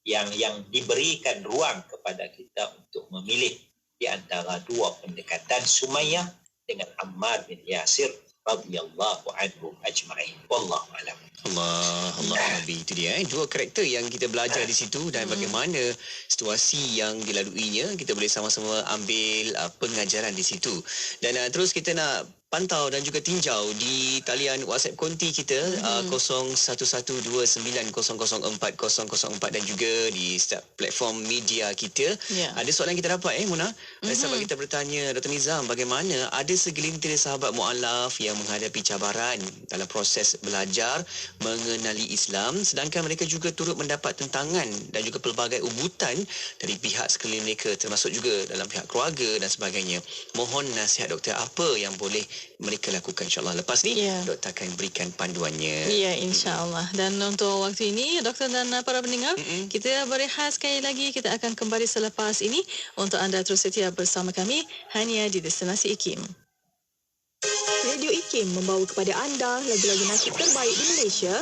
yang diberikan ruang kepada kita untuk memilih di antara dua pendekatan Sumayyah dengan Ammar bin Yasir radhiyallahu anhum ajma'in. Wallahu a'lam. Allah Nabi, itu dia dua karakter yang kita belajar di situ, dan bagaimana situasi yang dilaluinya, kita boleh sama-sama ambil pengajaran di situ. Dan terus kita nak pantau dan juga tinjau di talian WhatsApp konti kita 0112900404 dan juga di setiap platform media kita. Ada soalan kita dapat Muna, sahabat kita bertanya, Dr. Nizam, bagaimana ada segelintir sahabat mu'alaf yang menghadapi cabaran dalam proses belajar mengenali Islam, sedangkan mereka juga turut mendapat tentangan dan juga pelbagai ubutan dari pihak sekeliling mereka, termasuk juga dalam pihak keluarga dan sebagainya. Mohon nasihat doktor, apa yang boleh mereka lakukan insyaAllah. Lepas ni doktor akan berikan panduannya. Ya, insyaAllah. Dan untuk waktu ini, doktor dan para pendengar, kita berehat sekali lagi. Kita akan kembali selepas ini. Untuk anda terus setia bersama kami hanya di Destinasi IKIM. Radio IKIM membawa kepada anda lagu-lagu nasyid terbaik di Malaysia.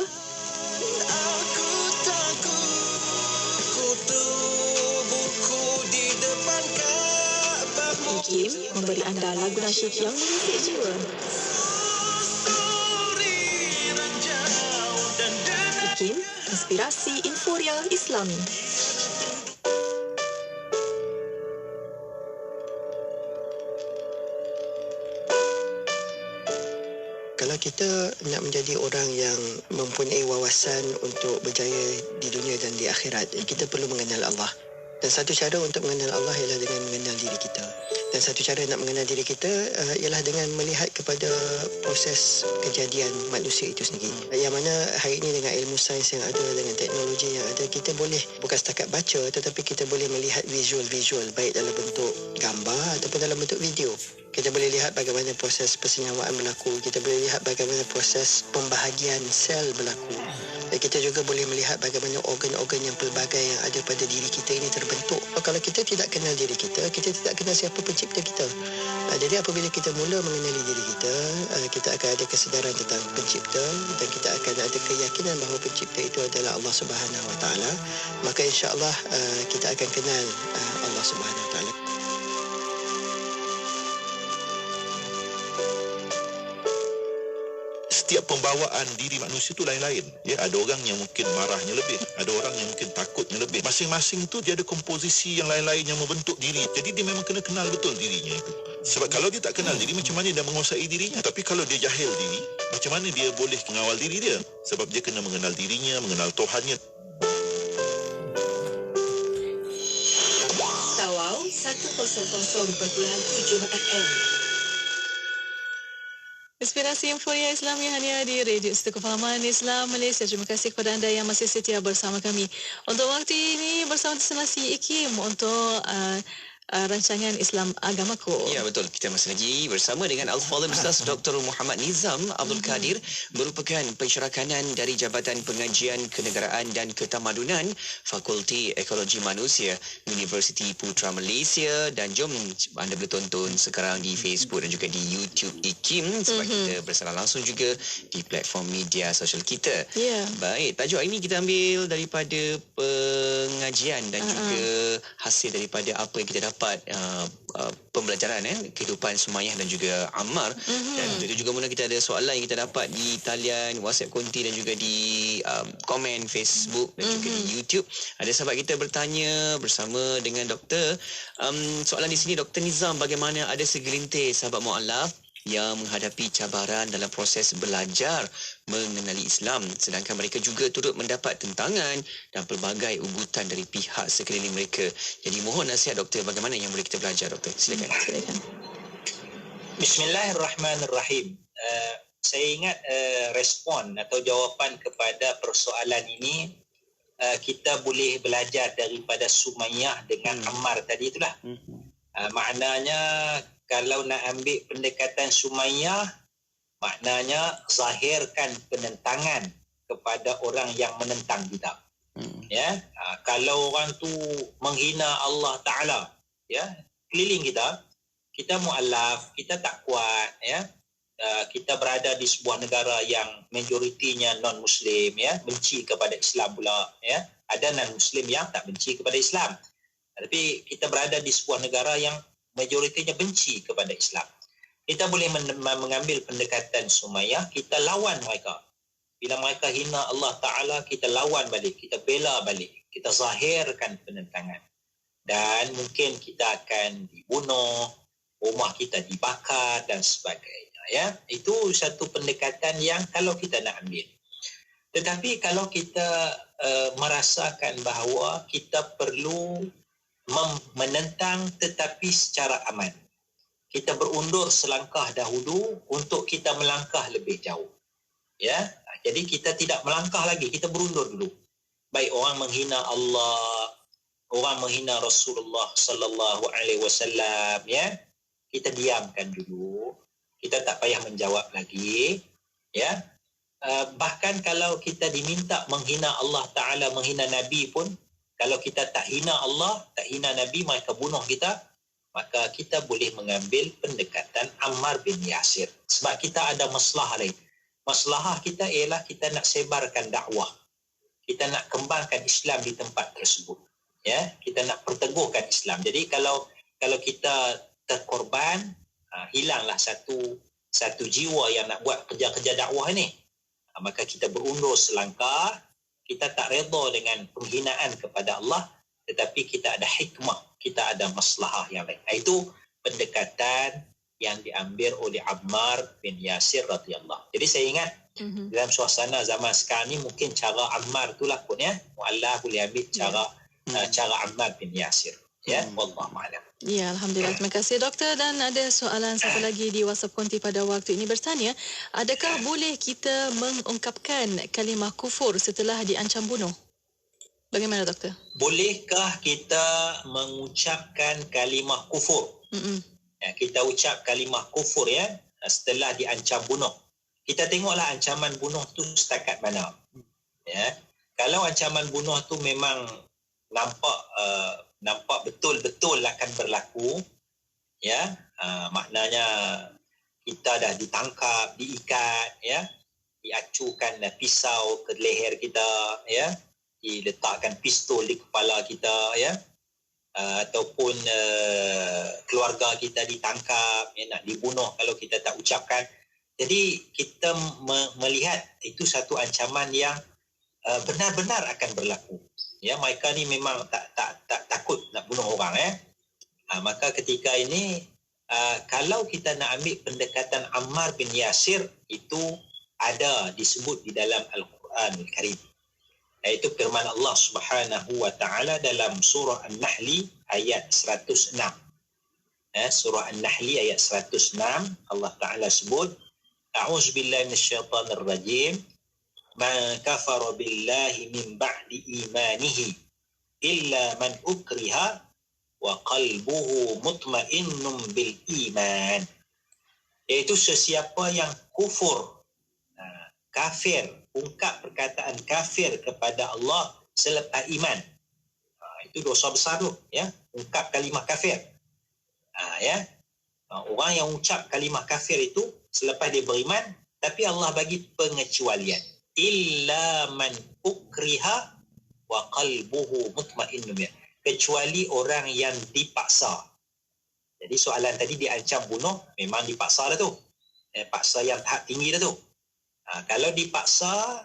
IKIM memberi anda lagu nasyid yang mengusik jiwa. IKIM, inspirasi inforia Islami. Kalau kita nak menjadi orang yang mempunyai wawasan untuk berjaya di dunia dan di akhirat, kita perlu mengenal Allah. Dan satu cara untuk mengenal Allah ialah dengan mengenal diri kita. Dan satu cara nak mengenal diri kita ialah dengan melihat kepada proses kejadian manusia itu sendiri. Yang mana hari ini dengan ilmu sains yang ada, dengan teknologi yang ada, kita boleh bukan setakat baca, tetapi kita boleh melihat visual-visual, baik dalam bentuk gambar ataupun dalam bentuk video. Kita boleh lihat bagaimana proses persenyawaan berlaku. Kita boleh lihat bagaimana proses pembahagian sel berlaku. Dan kita juga boleh melihat bagaimana organ-organ yang pelbagai yang ada pada diri kita ini terbentuk. Kalau kita tidak kenal diri kita tidak kenal siapa pencipta kita. Jadi apabila kita mula mengenali diri kita, kita akan ada kesedaran tentang pencipta dan kita akan ada keyakinan bahawa pencipta itu adalah Allah Subhanahu Wa Taala. Maka insya-Allah kita akan kenal Allah Subhanahu Wa Taala. Setiap pembawaan diri manusia itu lain-lain. Ya, ada orang yang mungkin marahnya lebih, ada orang yang mungkin takutnya lebih. Masing-masing itu dia ada komposisi yang lain-lain yang membentuk diri. Jadi dia memang kena kenal betul dirinya itu. Sebab kalau dia tak kenal diri, macam mana dia menguasai dirinya? Tapi kalau dia jahil diri, macam mana dia boleh mengawal diri dia? Sebab dia kena mengenal dirinya, mengenal Tuhannya. Tawau 100.7 FM. Inspirasi Inforia Islami hanya di Radio Setu Kefahaman Islam Malaysia. Terima kasih kepada anda yang masih setia bersama kami. Untuk waktu ini bersama destinasi IKIM untuk rancangan Islam Agamaku. Ya, betul. Kita masih lagi bersama dengan Al-Fadhil Ustaz Dr. Muhammad Nizam Abdul Kadir, merupakan pensyarakanan dari Jabatan Pengajian Kenegaraan dan Ketamadunan Fakulti Ekologi Manusia Universiti Putra Malaysia. Dan jom anda boleh tonton sekarang di Facebook dan juga di YouTube IKIM sebab kita bersama langsung juga di platform media sosial kita. Ya. Baik, tajuk ini kita ambil daripada pengajian dan juga hasil daripada apa yang kita dapat pembelajaran kehidupan Sumayyah dan juga Ammar. Dan itu juga mula kita ada soalan yang kita dapat di talian WhatsApp konti dan juga di komen Facebook dan juga di YouTube. Ada sahabat kita bertanya bersama dengan doktor. Soalan di sini, Dr. Nizam, bagaimana ada segelintir sahabat mu'alaf yang menghadapi cabaran dalam proses belajar mengenali Islam, sedangkan mereka juga turut mendapat tentangan dan pelbagai ugutan dari pihak sekeliling mereka. Jadi mohon nasihat doktor, bagaimana yang boleh kita belajar, doktor? Silakan. Bismillahirrahmanirrahim. Saya ingat respon atau jawapan kepada persoalan ini, kita boleh belajar daripada Sumayyah dengan Ammar tadi itulah. Maknanya kalau nak ambil pendekatan Sumayyah, maknanya zahirkan penentangan kepada orang yang menentang kita. Ya, kalau orang tu menghina Allah Taala, ya, keliling kita mualaf, kita tak kuat, ya. Kita berada di sebuah negara yang majoritinya non muslim, ya, benci kepada Islam pula, ya. Ada non muslim yang tak benci kepada Islam. Tapi kita berada di sebuah negara yang majoritinya benci kepada Islam. Kita boleh mengambil pendekatan Sumayyah, kita lawan mereka. Bila mereka hina Allah Ta'ala, kita lawan balik, kita bela balik, kita zahirkan penentangan. Dan mungkin kita akan dibunuh, rumah kita dibakar dan sebagainya. Ya, itu satu pendekatan yang kalau kita nak ambil. Tetapi kalau kita merasakan bahawa kita perlu menentang tetapi secara aman, kita berundur selangkah dahulu untuk kita melangkah lebih jauh. Ya, jadi kita tidak melangkah lagi, kita berundur dulu. Baik orang menghina Allah, orang menghina Rasulullah sallallahu alaihi wasallam, ya, kita diamkan dulu. Kita tak payah menjawab lagi, ya. Bahkan kalau kita diminta menghina Allah Taala, menghina Nabi pun, kalau kita tak hina Allah, tak hina Nabi, mereka bunuh kita, maka kita boleh mengambil pendekatan Ammar bin Yasir. Sebab kita ada masalah lain. Masalah kita ialah kita nak sebarkan dakwah. Kita nak kembangkan Islam di tempat tersebut. Ya, kita nak perteguhkan Islam. Jadi kalau kita terkorban, hilanglah satu jiwa yang nak buat kerja-kerja dakwah ni. Maka kita berundur selangkah, kita tak redha dengan penghinaan kepada Allah, tetapi kita ada hikmah, kita ada maslahah yang lain. Itu pendekatan yang diambil oleh Ammar bin Yasir radhiyallahu. Jadi saya ingat dalam suasana zaman sekarang ni mungkin cara Ammar itulah pun ya, mu'allah boleh ambil cara Ammar bin Yasir. Ya, wallahu a'lam. Ya, alhamdulillah. Terima kasih doktor. Dan ada soalan satu lagi di WhatsApp Konti pada waktu ini bertanya, adakah boleh kita mengungkapkan kalimah kufur setelah diancam bunuh? Bagaimana doktor? Bolehkah kita mengucapkan kalimah kufur? Ya, kita ucap kalimah kufur ya setelah diancam bunuh. Kita tengoklah ancaman bunuh tu setakat mana. Ya. Kalau ancaman bunuh tu memang nampak betul-betul akan berlaku, ya, maknanya kita dah ditangkap, diikat, ya, diacukan pisau ke leher kita, ya, diletakkan pistol di kepala kita, ya, ataupun keluarga kita ditangkap, ya, nak dibunuh kalau kita tak ucapkan. Jadi kita melihat itu satu ancaman yang benar-benar akan berlaku. Ya, mereka ni memang tak takut nak bunuh orang, ya. Maka ketika ini kalau kita nak ambil pendekatan Ammar bin Yasir, itu ada disebut di dalam Al-Quranul Karim. Iaitu firman Allah Subhanahu wa taala dalam surah An-Nahl ayat 106. Surah An-Nahl ayat 106, Allah Taala sebut, A'udzubillahi minasyaitonir rajim. Man kafara billahi min ba'di imanihi illa man ukriha wa qalbuhu mutmainnun bil iman. Iaitu sesiapa yang kufur, kafir, ungkap perkataan kafir kepada Allah selepas iman. Itu dosa besar tu, ya, ungkap kalimah kafir. Ya. Orang yang ucap kalimah kafir itu selepas dia beriman, tapi Allah bagi pengecualian. Illa man ukriha wa qalbuhu mutmainnun, kecuali orang yang dipaksa. Jadi soalan tadi diancam bunuh, memang dipaksa dah tu. Paksa yang tahap tinggi dah tu. Kalau dipaksa,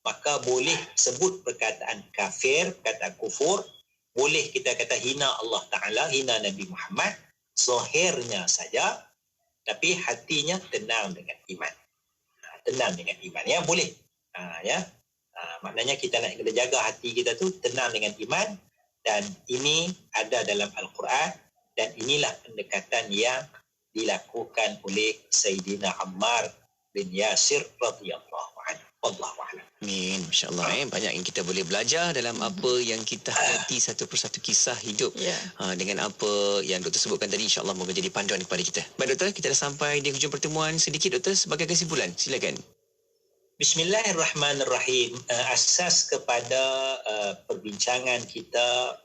maka boleh sebut perkataan kafir, perkataan kufur. Boleh kita kata hina Allah Ta'ala, hina Nabi Muhammad, zahirnya saja, tapi hatinya tenang dengan iman. Tenang dengan iman, ya, boleh. Ya, maknanya kita nak kena jaga hati kita tu tenang dengan iman, dan ini ada dalam Al-Quran, dan inilah pendekatan yang dilakukan oleh Sayyidina Ammar bin Yasir radhiyallahu anhu. Wallahu a'lam. Amin. Masya-Allah, banyak yang kita boleh belajar dalam apa yang kita hadapi satu persatu kisah hidup. Dengan apa yang doktor sebutkan tadi, insya-Allah moga jadi panduan kepada kita. Baik doktor, kita dah sampai di hujung pertemuan. Sedikit doktor sebagai kesimpulan, silakan. Bismillahirrahmanirrahim. Asas kepada perbincangan kita,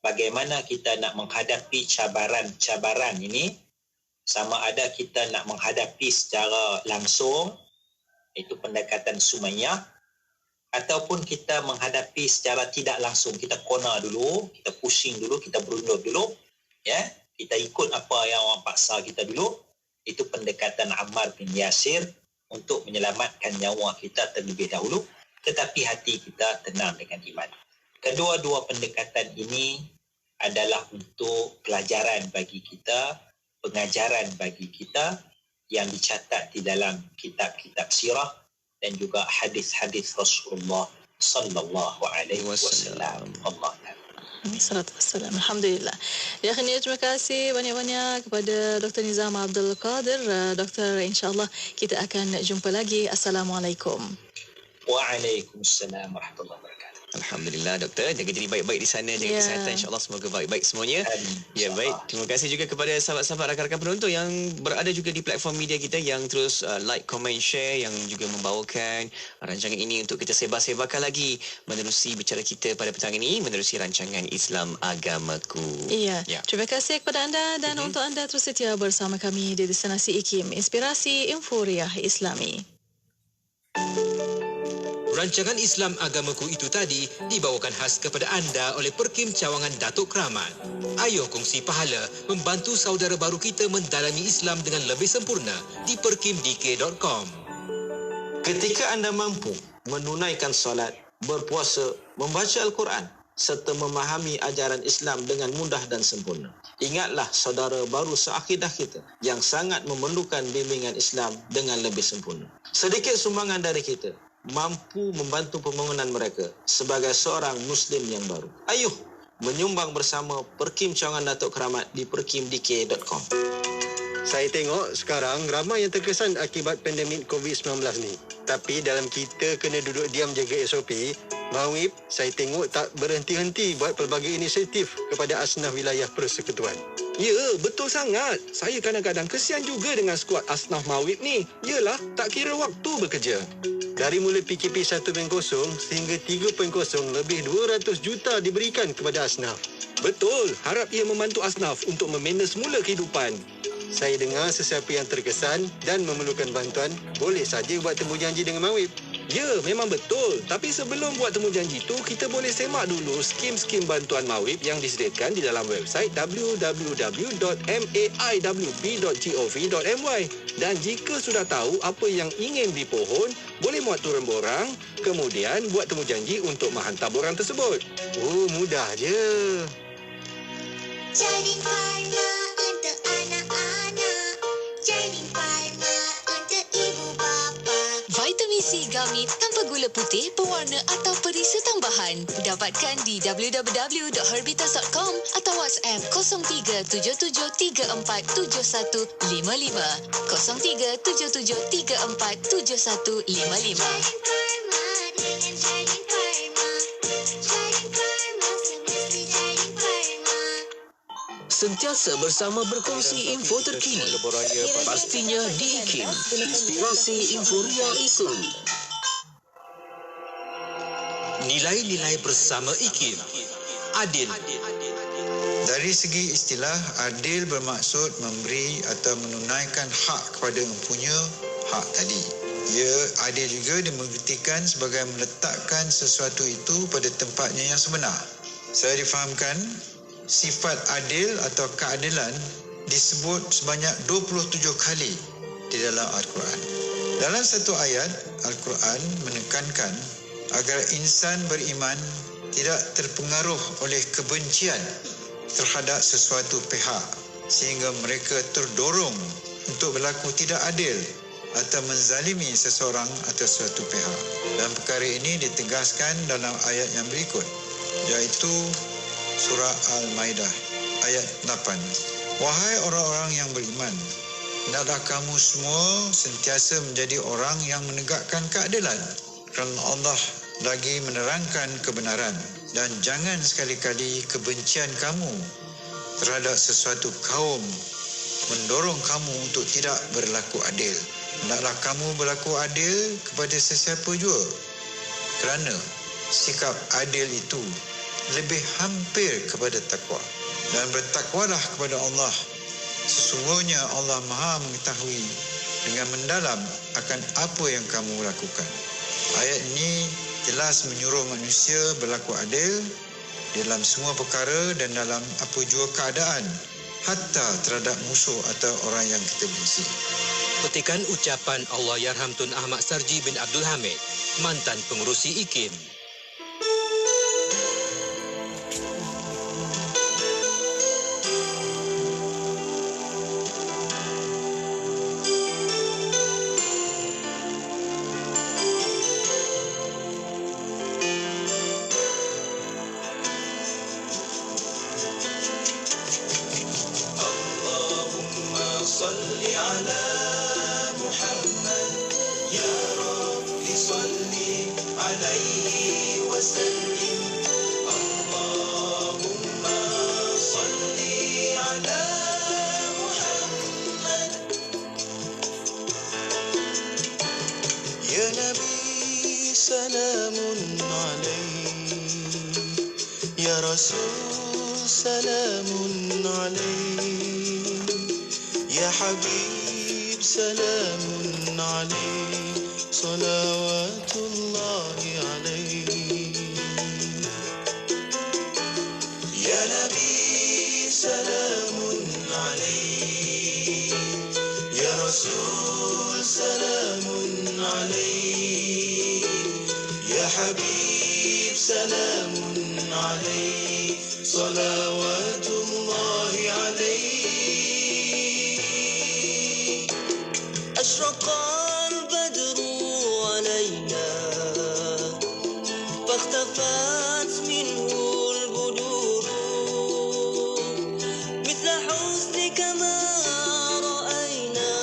bagaimana kita nak menghadapi cabaran-cabaran ini, sama ada kita nak menghadapi secara langsung, itu pendekatan Sumayyah, ataupun kita menghadapi secara tidak langsung, kita kona dulu, kita pusing dulu, kita berundur dulu, ya, kita ikut apa yang orang paksa kita dulu. Itu pendekatan Ammar bin Yasir untuk menyelamatkan nyawa kita terlebih dahulu, tetapi hati kita tenang dengan iman. Kedua-dua pendekatan ini adalah untuk pelajaran bagi kita, pengajaran bagi kita yang dicatat di dalam kitab-kitab sirah dan juga hadis-hadis Rasulullah sallallahu alaihi wasallam. Allah Assalamualaikum. Alhamdulillah. Ya, terima kasih banyak-banyak kepada Dr. Nizam Abdul Qadir. Doktor, insya-Allah kita akan jumpa lagi. Assalamualaikum. Waalaikumsalam warahmatullahi wabarakatuh. Alhamdulillah doktor, jaga diri baik-baik di sana, jaga kesihatan, insya-Allah semoga baik-baik semuanya. Ya, baik. Terima kasih juga kepada sahabat-sahabat rakan-rakan penonton yang berada juga di platform media kita yang terus like, comment, share, yang juga membawakan rancangan ini untuk kita sebar-sebarkan lagi menerusi bicara kita pada petang ini, menerusi rancangan Islam Agamaku. Iya. Ya. Terima kasih kepada anda dan untuk anda terus setia bersama kami di Destinasi IKIM, Inspirasi Inforia Islami. Rancangan Islam Agamaku itu tadi dibawakan khas kepada anda oleh Perkim Cawangan Datuk Keramat. Ayo kongsi pahala membantu saudara baru kita mendalami Islam dengan lebih sempurna di perkimdk.com. Ketika anda mampu menunaikan solat, berpuasa, membaca Al-Quran serta memahami ajaran Islam dengan mudah dan sempurna, ingatlah saudara baru seakidah kita yang sangat memerlukan bimbingan Islam dengan lebih sempurna. Sedikit sumbangan dari kita mampu membantu pembangunan mereka sebagai seorang Muslim yang baru. Ayuh menyumbang bersama Perkim Cawangan Datuk Keramat di perkimdk.com. Saya tengok sekarang ramai yang terkesan akibat pandemik COVID-19 ni. Tapi dalam kita kena duduk diam jaga SOP, Mawib saya tengok tak berhenti-henti buat pelbagai inisiatif kepada asnaf wilayah persekutuan. Ya, betul sangat. Saya kadang-kadang kesian juga dengan skuad asnaf Mawib ni. Yalah, tak kira waktu bekerja. Dari mula PKP 1.0 sehingga 3.0, lebih 200 juta diberikan kepada asnaf. Betul, harap ia membantu asnaf untuk membina semula kehidupan. Saya dengar sesiapa yang terkesan dan memerlukan bantuan boleh saja buat temu janji dengan Mawib. Ya, memang betul. Tapi sebelum buat temu janji tu, kita boleh semak dulu skim-skim bantuan Mawib yang disediakan di dalam website www.maiwp.gov.my. Dan jika sudah tahu apa yang ingin dipohon, boleh muat turun borang, kemudian buat temu janji untuk menghantar borang tersebut. Oh, mudah je. Jadi Parma untuk anak-anak, jadi Parma untuk ibu bapa. Vitamin C Gummy tanpa gula putih, pewarna atau perisa tambahan. Dapatkan di www.herbitas.com atau WhatsApp 0377347155. 0377347155. Sentiasa bersama berkongsi info terkini. Pastinya di IKIM. Inspirasi Inforia itu. Nilai-nilai bersama IKIM. Adil. Dari segi istilah, adil bermaksud memberi atau menunaikan hak kepada empunya hak tadi. Ia adil juga dimengertikan sebagai meletakkan sesuatu itu pada tempatnya yang sebenar. Saya difahamkan, sifat adil atau keadilan disebut sebanyak 27 kali di dalam Al-Quran. Dalam satu ayat, Al-Quran menekankan agar insan beriman tidak terpengaruh oleh kebencian terhadap sesuatu pihak sehingga mereka terdorong untuk berlaku tidak adil atau menzalimi seseorang atau suatu pihak. Dan perkara ini ditegaskan dalam ayat yang berikut, iaitu Surah Al-Maidah ayat 8. Wahai orang-orang yang beriman, hendaklah kamu semua sentiasa menjadi orang yang menegakkan keadilan, kerana Allah lagi menerangkan kebenaran, dan jangan sekali-kali kebencian kamu terhadap sesuatu kaum mendorong kamu untuk tidak berlaku adil. Hendaklah kamu berlaku adil kepada sesiapa jua, kerana sikap adil itu lebih hampir kepada takwa. Dan bertakwalah kepada Allah. Sesungguhnya Allah Maha mengetahui dengan mendalam akan apa yang kamu lakukan. Ayat ini jelas menyuruh manusia berlaku adil dalam semua perkara dan dalam apa jua keadaan, hatta terhadap musuh atau orang yang kita benci. Petikan ucapan Allahyarham Tun Ahmad Sarji bin Abdul Hamid, mantan pengurusi IKIM. Ya Rasul salamun alaih, Ya Habib salamun alaih, salawatullahi حبيب سلام عليك صلوات الله عليك أشرق البدر علينا فاختفت منه البدور مثل حسنك ما رأينا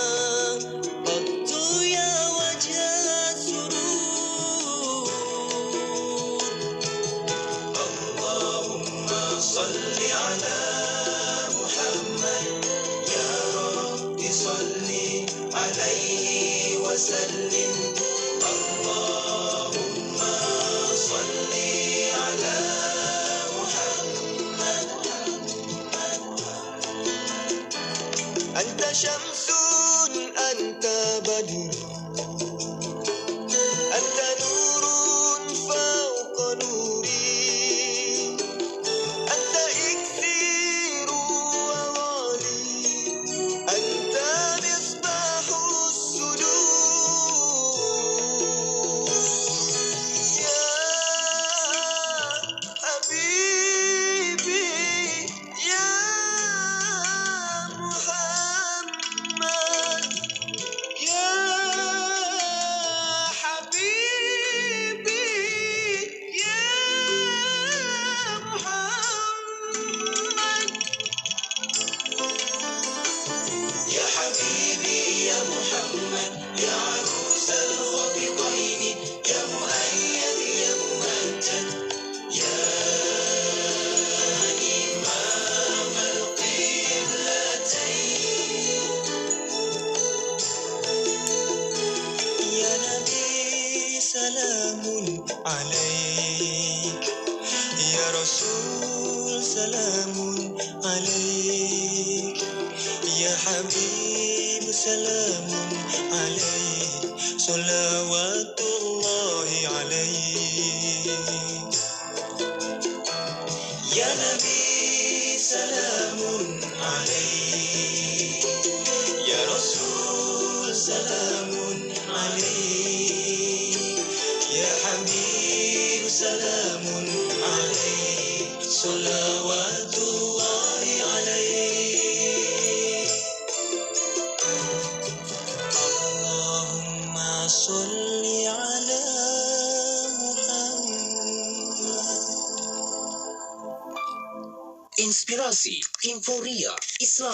قط يا وجه السرور اللهم صل على محمد يا رب صل عليه وسلم اللهم صل على محمد أنت شمس أنت بدر أنت نور فوق نوري أنت إكسير وغالي أنت مصباح الصدور يا حبيبي يا محمد يا حبيبي يا محمد يا حبيبي يا محمد يا عروس الخطبين يا مؤيد يا ممجد يا إمام القبلتين يا نبي سلام عليك يا رسول سلام عليك يا حبيب سلام عليك صلوات الله عليك يا نبي سلام عليك يا رسول سلام عليك يا حبيب سلام عليك صلوات الله عليك اللهم صل على محمد Inspirasi, Inforia, Islam.